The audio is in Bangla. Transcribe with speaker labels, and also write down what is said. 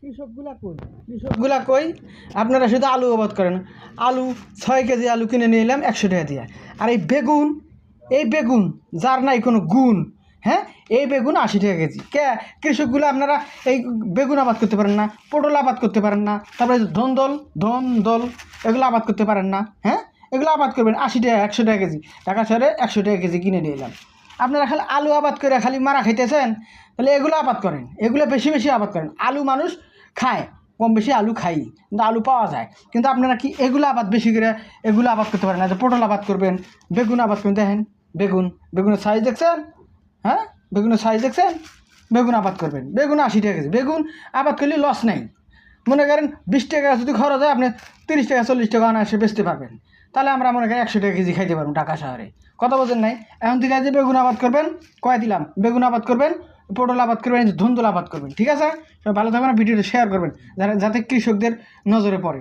Speaker 1: কৃষকগুলা কই আপনারা শুধু আলু আবাদ করেন। আলু 6 কেজি আলু কিনে নিয়ে এলাম 100 টাকা দিয়ে। আর এই বেগুন যার নাই কোনো গুণ, হ্যাঁ, এই বেগুন 80 টাকা কেজি। কৃষকগুলো আপনারা এই বেগুন আবাদ করতে পারেন না, পটল আবাদ করতে পারেন না, তারপরে ধন দল এগুলো আবাদ করতে পারেন না, হ্যাঁ, এগুলো আবাদ করবেন 80 টাকা 100 টাকা কেজি। ঢাকা শহরে 100 টাকা কেজি কিনে নিয়ে এলাম। আপনারা খালি আলু আবাদ করে খালি মারা খাইতেছেন, তাহলে এগুলো আবাদ করেন, এগুলো বেশি বেশি আবাদ করেন। আলু মানুষ খায়, কম বেশি আলু খাই, কিন্তু আলু পাওয়া যায়। কিন্তু আপনারা কি এগুলো আবাদ বেশি করে এগুলো আবাদ করতে পারেন না? যে পটল আবাদ করবেন, বেগুন আবাদ করবেন, দেখেন বেগুনের সাইজ দেখছেন, হ্যাঁ, বেগুনের সাইজ দেখছেন, বেগুন আবাদ করবেন, বেগুন 80 টাকা কেজি। বেগুন আবাদ করলে লস নেই। মনে করেন 20 টাকা যদি খরচ হয়, আপনি 30 টাকা 40 টাকা অনায়াসে বেচতে পারবেন। তাহলে আমরা মনে করেন 100 টাকা কেজি খাইতে পারবো ঢাকা শহরে। কথা বোঝেন নাই? এখন থেকে যে বেগুন আবাদ করবেন, কয়ে দিলাম, বেগুন আবাদ করবেন, পটল আবাদ করবেন, ধুন্দুল আবাদ করবেন। ঠিক আছে? সবাই ভালো থাকবেন, ভিডিওটা শেয়ার করবেন যাতে কৃষকদের নজরে পড়ে।